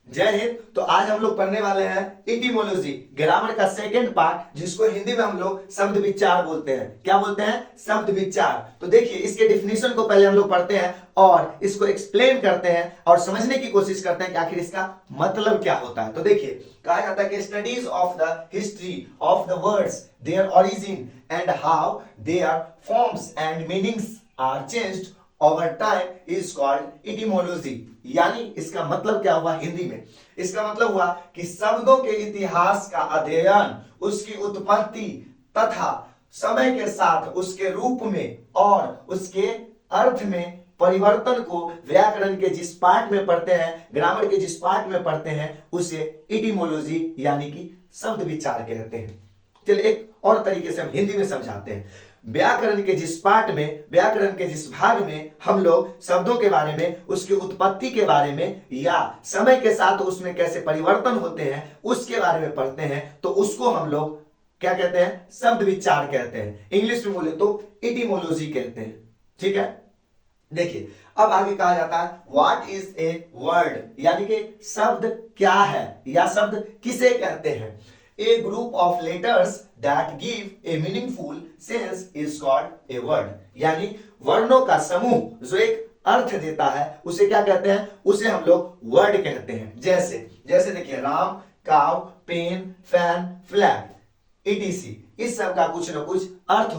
जय हिंद। तो आज हम लोग पढ़ने वाले हैं इटिमोलॉजी, ग्रामर का सेकंड पार्ट, जिसको हिंदी में हम लोग शब्द विचार बोलते हैं। क्या बोलते हैं? शब्द विचार। तो देखिए, इसके डिफिनेशन को पहले हम लोग पढ़ते हैं और इसको एक्सप्लेन करते हैं और समझने की कोशिश करते हैं कि आखिर इसका मतलब क्या होता है। तो देखिए, कहा जाता है कि studies of the history of the words, their origin and how their forms and meanings are changed over time is called etymology. यानी इसका मतलब क्या हुआ हिंदी में? इसका मतलब हुआ कि शब्दों के इतिहास का अध्ययन, उसकी उत्पत्ति तथा समय के साथ उसके रूप में और उसके अर्थ में परिवर्तन को व्याकरण के जिस पार्ट में पढ़ते हैं, ग्रामर के जिस पार्ट में पढ़ते हैं, उसे इटिमोलॉजी यानी कि शब्द विचार कहते हैं। चलिए एक और तरीके से हम हिंदी में समझाते हैं। व्याकरण के जिस पार्ट में, व्याकरण के जिस भाग में हम लोग शब्दों के बारे में, उसकी उत्पत्ति के बारे में या समय के साथ उसमें कैसे परिवर्तन होते हैं उसके बारे में पढ़ते हैं, तो उसको हम लोग क्या कहते हैं? शब्द विचार कहते हैं। इंग्लिश में बोले तो इटिमोलॉजी कहते हैं। ठीक है, देखिए अब आगे कहा जाता है व्हाट इज ए वर्ड, यानी कि शब्द क्या है या शब्द किसे कहते हैं। A group of letters that give a meaningful sense is called a word। यानी वर्णों का समूह जो एक अर्थ देता है उसे क्या कहते हैं? उसे हम लोग वर्ड कहते हैं। जैसे जैसे देखिए, राम, काव, पेन, फैन, फ्लैग, ईटीसी, इस सब का कुछ ना कुछ अर्थ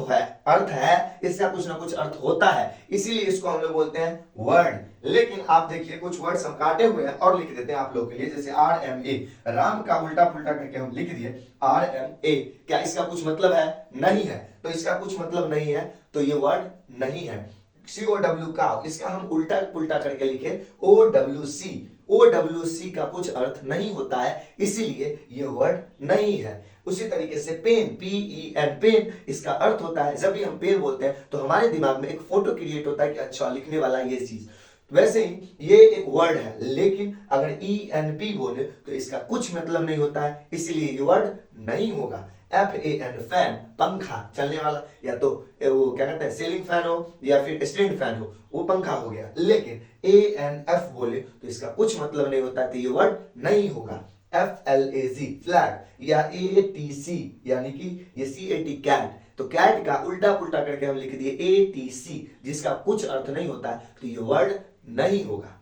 है, इसका कुछ ना कुछ अर्थ होता है, इसीलिए इसको हम लोग बोलते हैं वर्ड। लेकिन आप देखिए, कुछ वर्ड्स हम काटे हुए हैं और लिख देते हैं आप लोग के लिए। जैसे RMA, राम का उल्टा पुल्टा करके हम लिख दिए RMA। क्या इसका कुछ मतलब है? नहीं है। तो इसका कुछ मतलब नहीं है तो ये वर्ड नहीं है। COW, काव, इसका हम उल्टा पुल्टा करके लिखे OWC, OWC का कुछ अर्थ नहीं होता है, इसीलिए ये वर्ड नहीं है। उसी तरीके से पेन, PEN, पेन, इसका अर्थ होता है, जब भी हम पेन बोलते हैं तो हमारे दिमाग में एक फोटो क्रिएट होता है कि अच्छा लिखने वाला ये चीज। वैसे ही ये एक वर्ड है, लेकिन अगर ENP बोले तो इसका कुछ मतलब नहीं होता है, इसीलिए ये वर्ड नहीं होगा। FAN, फैन, पंखा, चलने वाला, या तो वो क्या कहते हैं सीलिंग फैन हो या फिर स्टैंड फैन हो, वो पंखा हो गया। लेकिन ANF बोले तो इसका कुछ मतलब नहीं होता है, तो ये वर्ड नहीं होगा। FLAG, फ्लैग, या ATC यानी कि ये CAT, कैट, तो कैट का उल्टा पुल्टा करके हम लिख दिए ATC, जिसका कुछ अर्थ नहीं होता है, तो ये वर्ड नहीं होगा।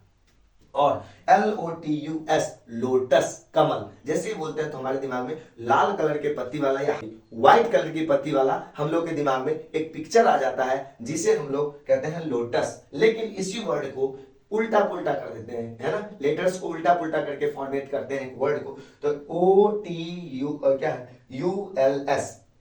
और LOTUS, लोटस, कमल, जैसे ही बोलते हैं तो हमारे दिमाग में लाल कलर के पत्ती वाला या व्हाइट कलर की पत्ती वाला हम लोग के दिमाग में एक पिक्चर आ जाता है, जिसे हम लोग कहते हैं लोटस। लेकिन इसी वर्ड को उल्टा पुल्टा कर देते हैं, है ना, लेटर्स को उल्टा पुल्टा करके फॉर्मेट करते हैं वर्ड को, तो क्या है,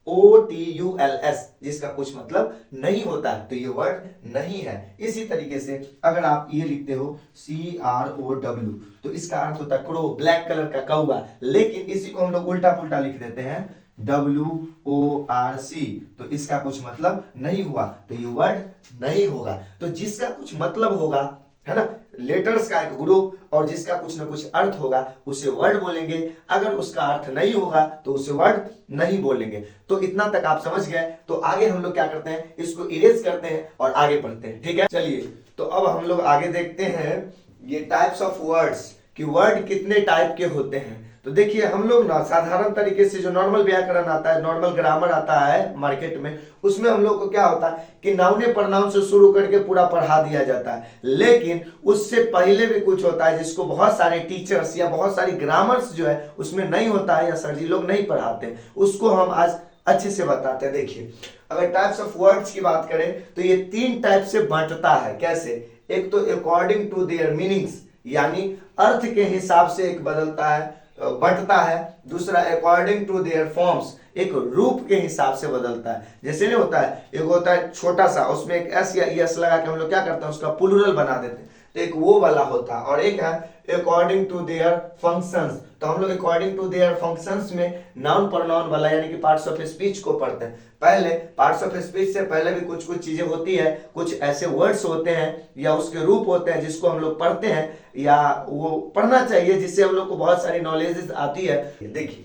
OTULS, जिसका कुछ मतलब नहीं होता है, तो ये वर्ड नहीं है। इसी तरीके से अगर आप ये लिखते हो CROW, तो इसका अर्थ होता है क्रो, ब्लैक कलर का कौवा, लेकिन इसी को हम लोग उल्टा पुल्टा लिख देते हैं WORC, तो इसका कुछ मतलब नहीं हुआ, तो ये वर्ड नहीं होगा। तो जिसका कुछ मतलब होगा, है ना, लेटर्स का एक ग्रुप, और जिसका कुछ ना कुछ अर्थ होगा उसे वर्ड बोलेंगे, अगर उसका अर्थ नहीं होगा तो उसे वर्ड नहीं बोलेंगे। तो इतना तक आप समझ गए। तो आगे हम लोग क्या करते हैं, इसको इरेज करते हैं और आगे पढ़ते हैं। ठीक है, चलिए तो अब हम लोग आगे देखते हैं ये टाइप्स ऑफ वर्ड्स, कि वर्ड कितने टाइप के होते हैं। तो देखिए, हम लोग ना साधारण तरीके से जो नॉर्मल व्याकरण आता है, नॉर्मल ग्रामर आता है मार्केट में, उसमें हम लोग को क्या होता है कि नाउन प्रनाउन से शुरू करके पूरा पढ़ा दिया जाता है। लेकिन उससे पहले भी कुछ होता है जिसको बहुत सारे टीचर्स या बहुत सारी ग्रामर्स जो है उसमें नहीं होता है, या सर जी लोग नहीं पढ़ाते, उसको हम आज अच्छे से बताते हैं। देखिए, अगर टाइप्स ऑफ वर्ड्स की बात करें तो ये 3 टाइप से बांटता है। कैसे? एक तो अकॉर्डिंग टू देयर मीनिंग्स, यानी अर्थ के हिसाब से एक बदलता है, बढ़ता है। दूसरा अकॉर्डिंग टू देयर फॉर्म्स, एक रूप के हिसाब से बदलता है। जैसे नहीं होता है, एक होता है छोटा सा, उसमें एक S या ES लगा के हम लोग क्या करते हैं, उसका प्लूरल बना देते हैं, तो एक वो वाला होता है। और एक है अकॉर्डिंग टू देयर फंक्शंस, तो हम लोग अकॉर्डिंग टू देयर फंक्शंस में नाउन प्रोनाउन वाला यानी कि पार्ट्स ऑफ स्पीच को पढ़ते हैं। पहले पार्ट्स ऑफ स्पीच से पहले भी कुछ कुछ चीजें होती है, कुछ ऐसे वर्ड्स होते हैं या उसके रूप होते हैं जिसको हम लोग पढ़ते हैं, या वो पढ़ना चाहिए, जिससे हम लोग को बहुत सारी नॉलेज आती है। देखिए,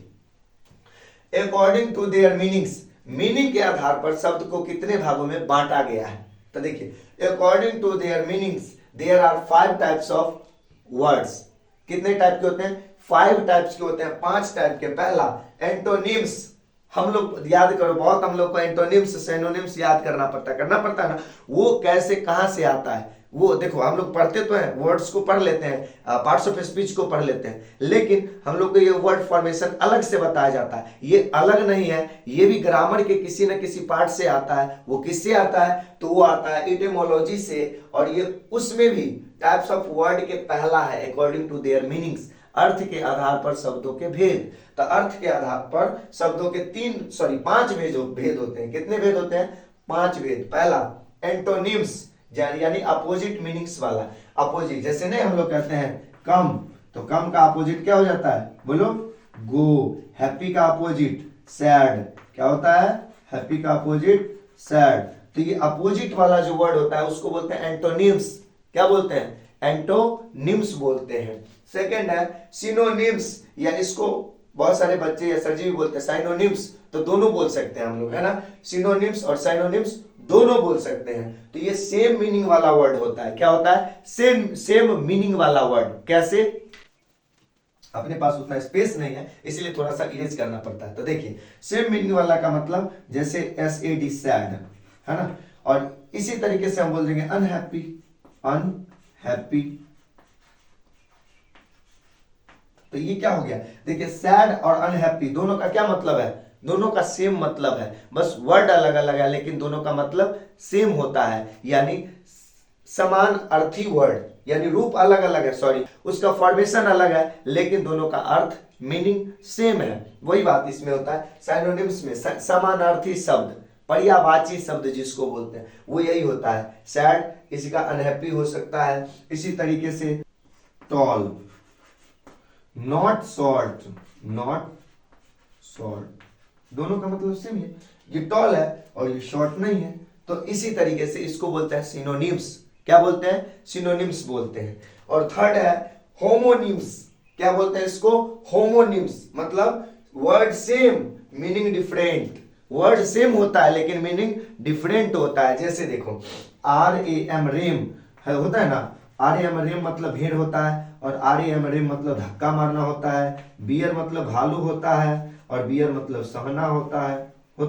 according to their meanings, meaning के आधार पर शब्द को कितने भागों में बांटा गया है। तो देखिए, according to their meanings there are 5 types of words. कितने टाइप के होते हैं? 5 टाइप्स के होते हैं, 5 टाइप के। पहला एंटोनिम्स, हम लोग याद करो, बहुत हम लोग को एंटोनिम्स सिनोनिम्स याद करना पड़ता है ना। वो कैसे, कहां से आता है वो देखो, हम लोग पढ़ते तो हैं, वर्ड्स को पढ़ लेते हैं, पार्ट्स ऑफ स्पीच को पढ़ लेते हैं, लेकिन हम लोग को ये वर्ड फॉर्मेशन अलग से बताया जाता है। ये अलग नहीं है, ये भी ग्रामर के किसी न किसी पार्ट से आता है। वो किससे आता है? तो वो आता है इटिमोलॉजी से, और ये उसमें भी टाइप्स ऑफ वर्ड के पहला है अकॉर्डिंग टू देयर मीनिंग्स, अर्थ के आधार पर शब्दों के भेद। तो अर्थ के आधार पर शब्दों के 5 भेद होते हैं। कितने भेद होते हैं? 5 भेद। पहला एंटोनिम्स, यानी अपोजिट मीनिंग्स वाला। अपोजिट, जैसे नहीं हम लोग कहते हैं कम, तो कम का अपोजिट क्या हो जाता है? बोलो, गो। हैप्पी का अपोजिट सैड, क्या होता है? हैप्पी का अपोजिट सैड। तो ये अपोजिट वाला जो वर्ड होता है उसको बोलते हैं एंटोनिम्स। क्या बोलते हैं? एंटोनिम्स बोलते हैं। सेकेंड है सिनोनिम्स, या इसको बहुत सारे बच्चे या सर जी भी बोलते हैं साइनोनिम्स, तो दोनों बोल सकते हैं हम लोग, है ना। सिनोनिम्स और साइनोनिम्स दोनों बोल सकते हैं। तो ये सेम मीनिंग वाला वर्ड होता है। क्या होता है? सेम मीनिंग वाला वर्ड। कैसे? अपने पास उतना स्पेस नहीं है, इसलिए थोड़ा सा इरेज करना पड़ता है। तो देखिए, सेम मीनिंग वाला का मतलब जैसे SAD सैड, है ना। और इसी तरीके से हम बोल देंगे अनहैप्पी, अनहैप्पी। तो ये क्या हो गया? देखिए, सैड और अनहैप्पी दोनों का क्या मतलब है? दोनों का सेम मतलब है, बस वर्ड अलग अलग है, लेकिन दोनों का मतलब सेम होता है। यानी समान अर्थी वर्ड, यानी रूप अलग अलग है, सॉरी, उसका फॉर्मेशन अलग है, लेकिन दोनों का अर्थ, मीनिंग सेम है। वही बात इसमें होता है। साइनोनिम्स में समानार्थी शब्द, पर्यायवाची शब्द जिसको बोलते हैं, वो यही होता है। सैड, किसी का अनहैप्पी हो सकता है। इसी तरीके से tall, not short, not short, दोनों का मतलब सेम है। ये टॉल है और ये शॉर्ट नहीं है। तो इसी तरीके से इसको बोलते हैं सिनोनिम्स। क्या बोलते हैं? सिनोनिम्स बोलते हैं। और थर्ड है होमोनिम्स। क्या बोलते हैं इसको? होमोनिम्स, मतलब word same meaning different. Word same होता है लेकिन मीनिंग डिफरेंट होता है। जैसे देखो, RAM रेम होता है ना, RM रेम मतलब भेड़ होता है, और RAM रेम मतलब धक्का मारना होता है। बियर मतलब भालू होता है, और बियर मतलब सहना होता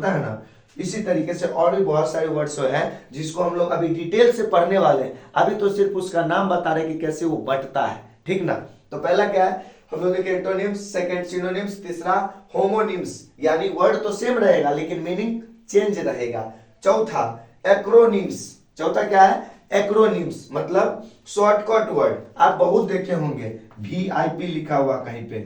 है ना। इसी तरीके से और भी बहुत सारे वर्ड्स हैं जिसको हम लोग अभी डिटेल से पढ़ने वाले हैं। अभी तो सिर्फ उसका नाम बता रहे कि कैसे वो बंटता है, ठीक ना। तो पहला क्या है हम लोग देखें? एंटोनिम्स, सेकंड सिनोनिम्स, तीसरा होमोनिम्स, यानी वर्ड तो सेम रहेगा लेकिन मीनिंग चेंज रहेगा। चौथा एक्रोनिम्स। चौथा क्या है? एक्रोनिम्स, मतलब शॉर्टकट वर्ड। आप बहुत देखे होंगे, VIP लिखा हुआ, कहीं पे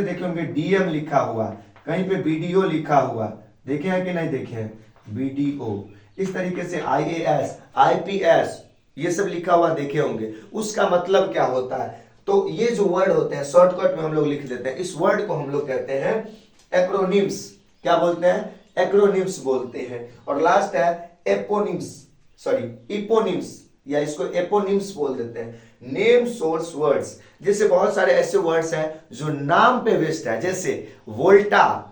देखे होंगे DM लिखा हुआ, कहीं पे BDO लिखा हुआ, देखे हैं कि नहीं देखे हैं? BDO। इस तरीके से IAS, IPS, ये सब लिखा हुआ देखे होंगे। उसका मतलब क्या होता है? तो ये जो वर्ड होते हैं शॉर्टकट में हम लोग लिख देते हैं, इस वर्ड को हम लोग कहते हैं एक्रोनिम्स। क्या बोलते हैं? एक्रोनिम्स बोलते हैं। और लास्ट है एपोनिम्स, सॉरी इपोनिम्स, या इसको एपोनिम्स बोल देते हैं। नेम सोर्स वर्ड्स, जैसे बहुत सारे ऐसे वर्ड्स हैं जो नाम पे बेस्ड है। जैसे वोल्टा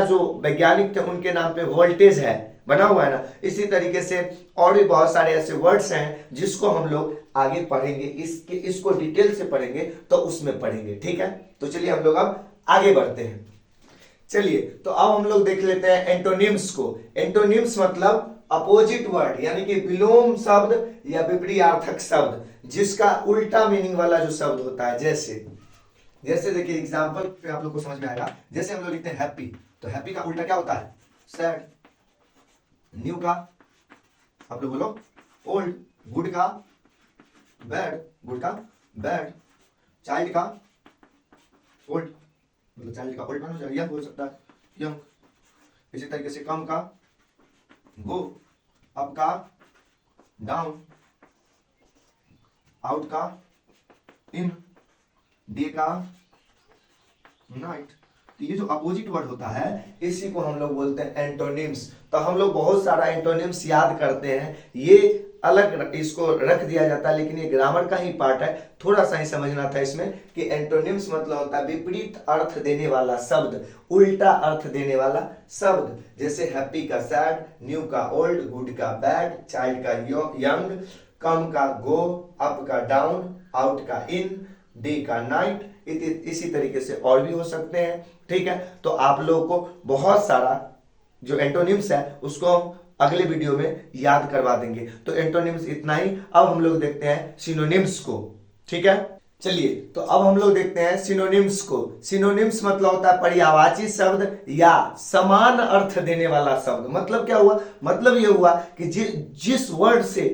जो वैज्ञानिक थे उनके नाम पे वोल्टेज है, बना हुआ है ना। इसी तरीके से और भी बहुत सारे ऐसे वर्ड्स हैं जिसको हम लोग आगे पढ़ेंगे, इसको डिटेल से पढ़ेंगे तो उसमें पढ़ेंगे, ठीक है। तो चलिए हम लोग अब आगे बढ़ते हैं। चलिए, तो अब हम लोग देख लेते हैं एंटोनिम्स को। एंटोनिम्स मतलब अपोजिट वर्ड, यानी कि विलोम शब्द या विपरीतार्थक शब्द, जिसका उल्टा मीनिंग वाला जो शब्द होता है। जैसे देखिए एग्जांपल पे आप लोग को समझ में आएगा। जैसे हम लोग लिखते हैं हैप्पी, तो हैप्पी का उल्टा क्या होता है? सैड। न्यू का आप लोग बोलो ओल्ड। गुड का बैड, गुड का बैड। चाइल्ड का ओल्ड, मतलब चाइल्ड का ओल्ड हो जाएगा, यंग हो सकता है, यंग। इसी तरीके से कम का गो, अप का डाउन, आउट का इन, डे का नाइट। तो ये जो अपोजिट वर्ड होता है इसी को हम लोग बोलते हैं एंटोनिम्स। तो हम लोग बहुत सारा एंटोनिम्स याद करते हैं, ये अलग इसको रख दिया जाता है, लेकिन ये ग्रामर का ही पार्ट है। थोड़ा सा ही समझना था इसमें कि एंटोनिम्स मतलब होता है विपरीत अर्थ देने वाला शब्द, उल्टा अर्थ देने वाला शब्द। जैसे हैप्पी का सैड, न्यू का ओल्ड, गुड का बैड, चाइल्ड का यंग, कम का गो, अप का डाउन, आउट का इन, डे का नाइट, इसी तरीके से और भी हो सकते हैं। ठीक है, तो आप लोगों को बहुत सारा जो एंटोनिम्स है उसको हम अगले वीडियो में याद करवा देंगे। तो एंटोनिम्स इतना ही। अब हम लोग देखते हैं सिनोनिम्स को। ठीक है, चलिए तो अब हम लोग देखते हैं सिनोनिम्स को। सिनोनिम्स मतलब होता है पर्यायवाची शब्द या समान अर्थ देने वाला शब्द। मतलब क्या हुआ, मतलब ये हुआ कि जिस वर्ड से,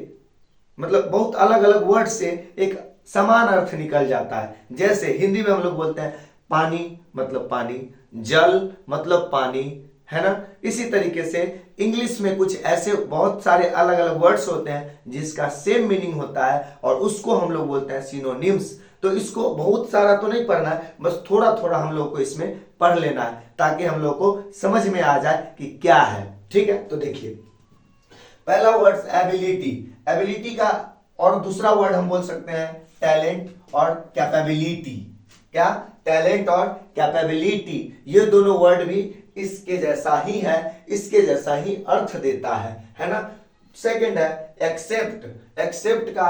मतलब बहुत अलग अलग वर्ड से एक समान अर्थ निकल जाता है। जैसे हिंदी में हम लोग बोलते हैं पानी मतलब पानी, जल मतलब पानी, है ना। इसी तरीके से इंग्लिश में कुछ ऐसे बहुत सारे अलग अलग वर्ड्स होते हैं जिसका सेम मीनिंग होता है और उसको हम लोग बोलते हैं सिनोनिम्स। तो इसको बहुत सारा तो नहीं पढ़ना है, बस थोड़ा थोड़ा हम लोग को इसमें पढ़ लेना है ताकि हम लोग को समझ में आ जाए कि क्या है। ठीक है, तो देखिए पहला वर्ड एबिलिटी। एबिलिटी का और दूसरा वर्ड हम बोल सकते हैं टैलेंट और कैपेबिलिटी। क्या, टैलेंट और कैपेबिलिटी, ये दोनों वर्ड भी इसके जैसा ही है, इसके जैसा ही अर्थ देता है ना। सेकंड है एक्सेप्ट। एक्सेप्ट का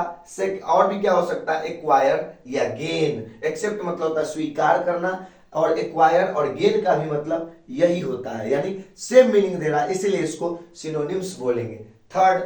और भी क्या हो सकता है, एक्वायर या गेन। एक्सेप्ट मतलब होता है स्वीकार करना और एक्वायर और गेन का भी मतलब यही होता है, यानी सेम मीनिंग दे रहा है, इसीलिए इसको सिनोनिम्स बोलेंगे। Third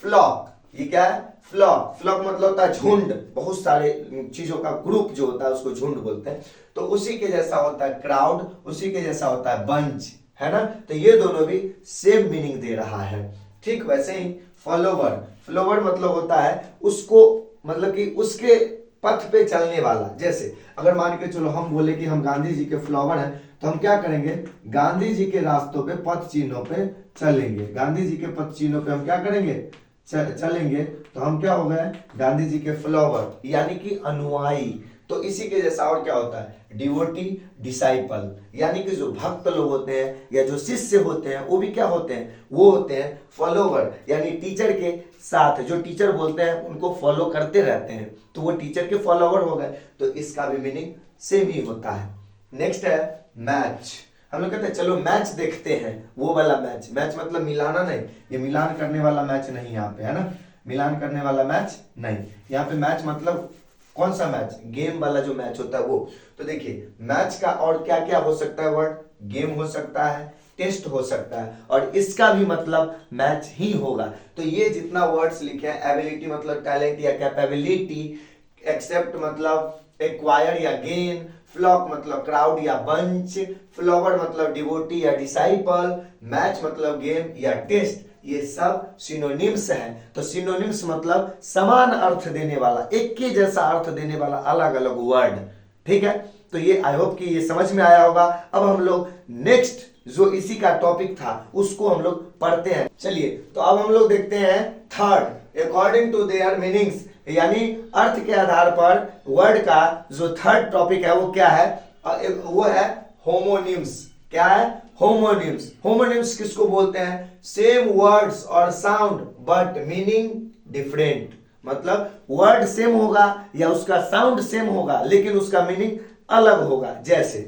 flock. ये क्या है, फ्लॉक। फ्लॉक मतलब होता है झुंड, बहुत सारे चीजों का ग्रुप जो होता है उसको झुंड बोलते हैं। तो उसी के जैसा होता है क्राउड, उसी के जैसा होता है बंच, है ना। तो ये दोनों भी सेम मीनिंग दे रहा है। ठीक वैसे ही फॉलोवर। फॉलोवर मतलब होता है उसको, मतलब कि उसके पथ पे चलने वाला। जैसे अगर मान के चलो हम बोले कि हम गांधी जी के फॉलोवर हैं, तो हम क्या करेंगे, गांधी जी के रास्तों पे, पथ चिन्हों पे चलेंगे। गांधी जी के पथ चिन्हों पे हम क्या करेंगे, चलेंगे। तो हम क्या हो गए, गांधी जी के फॉलोवर, यानी कि अनुयायी। तो इसी के जैसा और क्या होता है, डिवोटी, डिसाइपल, यानी कि जो भक्त लोग होते हैं या जो शिष्य होते हैं वो भी क्या होते हैं, वो होते हैं फॉलोवर, यानी टीचर के साथ, जो टीचर बोलते हैं उनको फॉलो करते रहते हैं, तो वो टीचर के फॉलोवर हो गए। तो इसका भी मीनिंग सेम ही होता है। नेक्स्ट है मैच। हम लोग कहते हैं चलो मैच देखते हैं, वो वाला मैच। मैच मतलब मिलाना नहीं, ये मिलान करने वाला मैच नहीं यहाँ पे, है ना, मिलान करने वाला मैच नहीं। यहाँ पे मैच मतलब कौन सा मैच, गेम वाला जो मैच होता है वो। तो देखिए मैच का और क्या क्या हो सकता है वर्ड, गेम हो सकता है, टेस्ट हो सकता है, और इसका भी मतलब मैच ही होगा। तो ये जितना वर्ड्स लिखे हैं, एबिलिटी मतलब टैलेंट या कैपेबिलिटी, एक्सेप्ट मतलब एक्वायर या गेन, फ्लॉक मतलब क्राउड या बंच, फ्लावर मतलब डिवोटी या डिसाइपल, मैच मतलब गेम या टेस्ट, ये सब सिनोनिम्स हैं। तो सिनोनिम्स मतलब समान अर्थ देने वाला, एक के जैसा अर्थ देने वाला अलग अलग वर्ड। ठीक है, तो ये आई होप कि ये समझ में आया होगा। अब हम लोग नेक्स्ट जो इसी का टॉपिक था उसको हम लोग पढ़ते हैं। चलिए तो अब हम लोग देखते हैं third, according to their meanings, यानी अर्थ के आधार पर वर्ड का जो थर्ड टॉपिक है वो क्या है, वो है होमोनिम्स। क्या है, होमोनिम्स। होमोनिम्स किसको बोलते हैं, सेम वर्ड्स और साउंड बट मीनिंग डिफरेंट। मतलब वर्ड सेम होगा या उसका साउंड सेम होगा लेकिन उसका मीनिंग अलग होगा। जैसे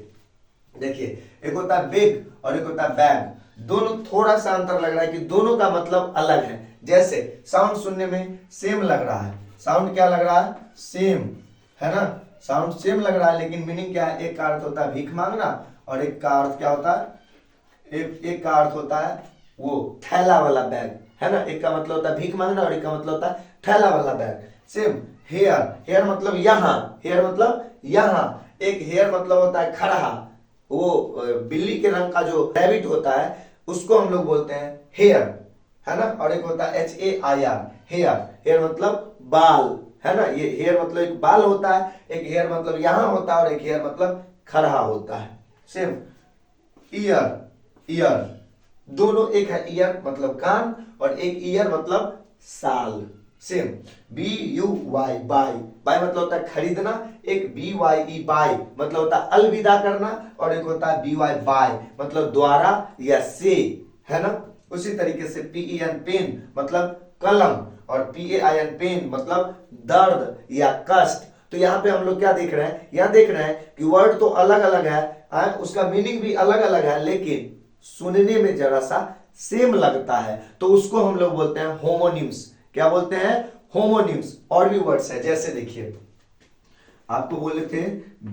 देखिए एक होता है बिग और एक होता है बैग, दोनों थोड़ा सा अंतर लग रहा है कि दोनों का मतलब अलग है। जैसे साउंड सुनने में सेम लग रहा है, साउंड क्या लग रहा है, सेम, है ना, साउंड सेम लग रहा है लेकिन मीनिंग क्या है, एक का अर्थ होता है भीख मांगना और एक का अर्थ क्या होता है, एक का अर्थ होता है वो थैला वाला बैग, है ना। एक का मतलब होता है भीख मांगना और एक का मतलब होता है थैला वाला बैग। सेम हेयर, हेयर मतलब यहाँ, हेयर मतलब यहाँ, एक हेयर मतलब होता है खड़ा, वो बिल्ली के रंग का जो रैबिट होता है उसको हम लोग बोलते हैं हेयर, है ना। और एक होता है HAIR, हेयर, हेयर मतलब बाल, है ना। ये हेयर मतलब एक बाल होता है, एक हेयर मतलब यहाँ होता है और एक हेयर मतलब खड़ा होता है। सेम ईयर, ईयर, दोनों एक है, ईयर मतलब कान और एक ईयर मतलब साल। सेम BUY, बाय, बाय मतलब होता है खरीदना, एक BYE बाय मतलब होता है अलविदा करना और एक होता है BY बाय मतलब द्वारा या से, है ना। उसी तरीके से PEN पेन मतलब कलम और PAIN पेन मतलब दर्द या कष्ट। तो यहाँ पे हम लोग क्या देख रहे हैं, यहाँ देख रहे हैं कि वर्ड तो अलग अलग है, उसका मीनिंग भी अलग अलग है लेकिन सुनने में जरा सा सेम लगता है, तो उसको हम लोग बोलते हैं होमोनिम्स। क्या बोलते हैं, होमोनिम्स। और भी वर्ड्स है, जैसे देखिए आपको बोले थे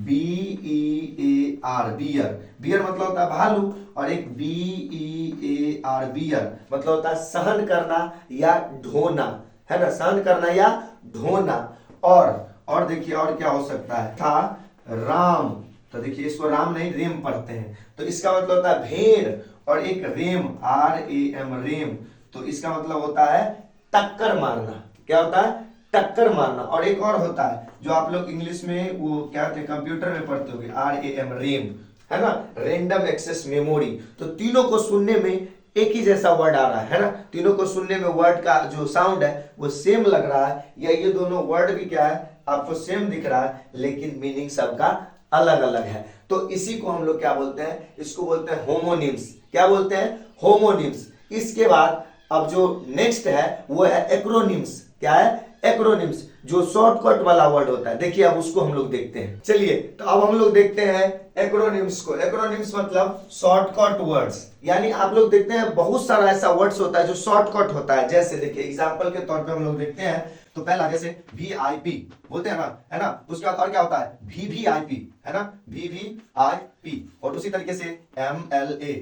BEAR, बियर। बियर मतलब होता है भालू, और एक BEAR, बियर मतलब होता है सहन करना या ढोना, है ना, सहन करना या ढोना। और देखिए और क्या हो सकता है था राम, तो देखिए इसको राम नहीं रेम पढ़ते हैं, तो इसका मतलब होता है भेड़, और एक रेम RAM, रेम, तो इसका मतलब होता है टक्कर मारना। क्या होता है? टक्कर मारना। और एक और होता है जो आप लोग इंग्लिश में वो क्या थे कंप्यूटर में पढ़ते होंगे, RAM, रेम, है ना, रैंडम एक्सेस मेमोरी। तो तीनों को सुनने में एक ही जैसा वर्ड आ रहा है ना, तीनों को सुनने में वर्ड का जो साउंड है वो सेम लग रहा है, या ये दोनों वर्ड भी क्या है आपको सेम दिख रहा है, लेकिन मीनिंग सबका अलग अलग है। तो इसी को हम लोग क्या बोलते हैं, इसको बोलते हैं होमोनिम्स। क्या बोलते हैं? होमोनिम्स। इसके बाद अब जो नेक्स्ट है वो है एक्रोनिम्स। क्या है? एक्रोनिम्स, जो शॉर्टकट वाला वर्ड होता है। देखिए अब उसको हम लोग देखते हैं। चलिए तो अब हम लोग देखते हैं एक्रोनिम्स को। एक्रोनिम्स मतलब शॉर्टकट वर्ड्स, यानी आप लोग देखते हैं बहुत सारा ऐसा वर्ड्स होता है जो शॉर्टकट होता है। जैसे देखिए एग्जांपल के तौर पे हम लोग देखते हैं, तो पहला जैसे VIP बोलते हैं ना, है ना, उसके बाद और क्या होता है VVIP, है ना, VVIP। और उसी तरीके से MLA,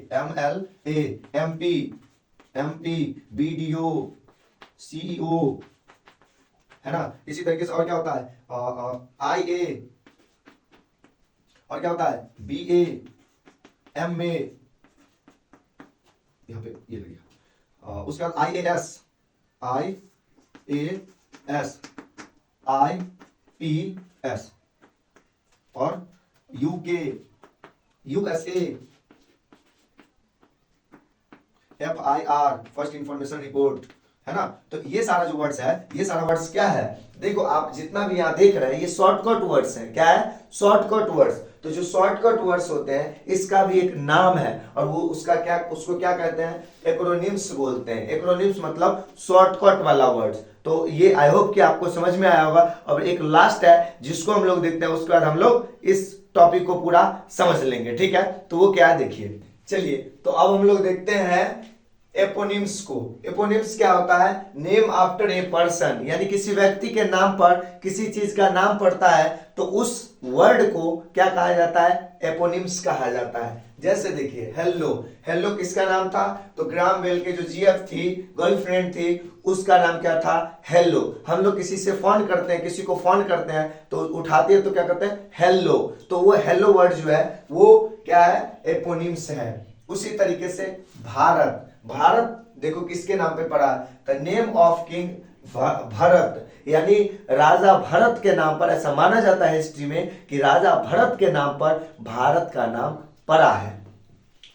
MP, BDO, CEO, है ना। इसी तरीके से और क्या होता है IA, और क्या होता है BA, MA, यहाँ पे ये लगे। उसके बाद IAS, IPS, और UK, USA, FIR, first information report, है ना। तो ये सारा जो वर्ड्स है, ये सारा वर्ड्स क्या है, देखो आप जितना भी यहाँ देख रहे हैं ये शॉर्टकट वर्ड्स हैं। क्या है? Shortcut words. तो जो शॉर्टकट वर्ड्स होते हैं इसका भी एक नाम है, और वो उसको क्या कहते हैं? एक्रोनिम्स बोलते हैं। एक्रोनिम्स मतलब शॉर्टकट वाला वर्ड्स। तो ये आई होप कि आपको समझ में आया होगा। और एक लास्ट है जिसको हम लोग देखते हैं, उसके बाद हम लोग इस टॉपिक को पूरा समझ लेंगे, ठीक है। तो वो क्या है देखिए। चलिए तो अब हम लोग देखते हैं एपोनिम्स को। एपोनिम्स क्या होता है? नेम आफ्टर ए पर्सन, यानी किसी व्यक्ति के नाम पर किसी चीज का नाम पड़ता है तो उस वर्ड को क्या कहा जाता है? एपोनिम्स कहा जाता है। जैसे देखिए हेलो, हेलो किसका नाम था? तो ग्राम बेल के जो GF थी, गर्लफ्रेंड थी, उसका नाम क्या था? हेलो। हम लोग किसी से फोन करते हैं, किसी को फोन करते हैं तो उठाते हैं तो क्या करते हैं? हेलो। तो वो हेलो वर्ड जो है वो क्या है? एपोनिम्स है। उसी तरीके से भारत, भारत देखो किसके नाम पे पड़ा? The name of king Bharat, यानी राजा भरत के नाम पर, ऐसा माना जाता है हिस्ट्री में कि राजा भरत के नाम पर भारत का नाम पड़ा है।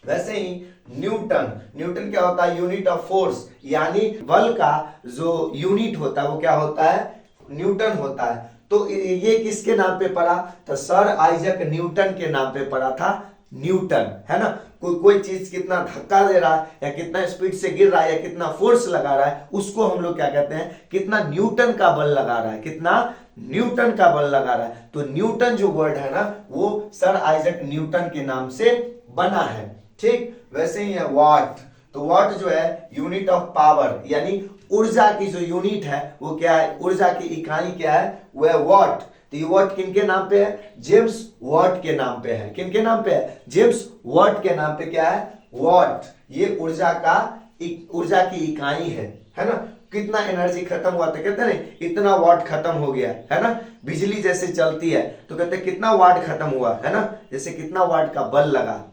वैसे ही न्यूटन, न्यूटन क्या होता है? यूनिट ऑफ फोर्स, यानी बल का जो यूनिट होता है वो क्या होता है? न्यूटन होता है। तो ये किसके नाम पे पड़ा? तो सर आइजैक न्यूटन के नाम पे पड़ा था न्यूटन, है ना। कोई चीज कितना धक्का दे रहा है या कितना स्पीड से गिर रहा है या कितना फोर्स लगा रहा है, उसको हम लोग क्या कहते हैं? कितना न्यूटन का बल लगा रहा है, कितना न्यूटन का बल लगा रहा है। तो न्यूटन जो वर्ड है ना वो सर आइजैक न्यूटन के नाम से बना है, ठीक। वैसे ही है वाट, तो वाट जो है यूनिट ऑफ पावर, यानी ऊर्जा की जो यूनिट है वो क्या है? ऊर्जा की इकाई क्या है? वो है वाट। तो ये वाट किनके नाम पे है? जेम्स वाट के नाम पे है। किनके नाम पे है? जेम्स वाट के नाम पे क्या है? वाट। ये ऊर्जा की इकाई है ना। कितना एनर्जी खत्म हुआ था, कहते हैं इतना वाट खत्म हो गया, है ना। बिजली जैसे चलती है तो कहते हैं कितना वाट खत्म हुआ, है ना। जैसे कितना वाट का बल्ब लगा,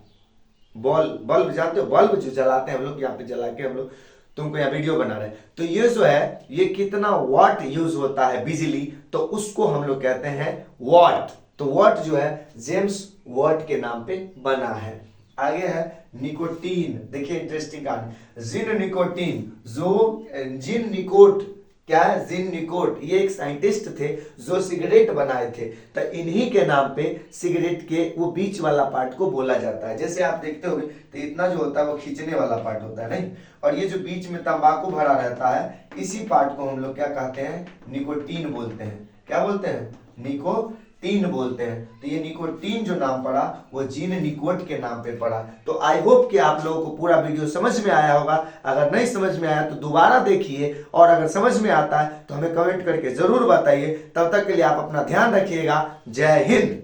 बल्ब जानते हो, बल्ब जो जलाते हैं हम लोग, यहाँ पे जला के हम लोग तुमको यहाँ वीडियो बना रहे हैं। तो ये जो है ये कितना वाट यूज होता है बिजली, तो उसको हम लोग कहते हैं वाट। तो वाट जो है जेम्स वाट के नाम पे बना है। आगे है निकोटीन। देखिए इंटरेस्टिंग कहानी, जिन निकोटीन, जो जिन निकोट, क्या है? जिन निकोट, ये एक साइंटिस्ट थे जो सिगरेट बनाए थे। तो इन्हीं के नाम पे सिगरेट के वो बीच वाला पार्ट को बोला जाता है। जैसे आप देखते होंगे तो इतना जो होता है वो खींचने वाला पार्ट होता है, नहीं, और ये जो बीच में तंबाकू भरा रहता है इसी पार्ट को हम लोग क्या कहते हैं? निकोटीन बोलते हैं। क्या बोलते हैं? निकोटीन। निकोटीन बोलते हैं। तो ये निकोटीन जो नाम पड़ा वो जीन निकोट के नाम पे पड़ा। तो आई होप कि आप लोगों को पूरा वीडियो समझ में आया होगा। अगर नहीं समझ में आया तो दोबारा देखिए, और अगर समझ में आता है तो हमें कमेंट करके जरूर बताइए। तब तक के लिए आप अपना ध्यान रखिएगा। जय हिंद।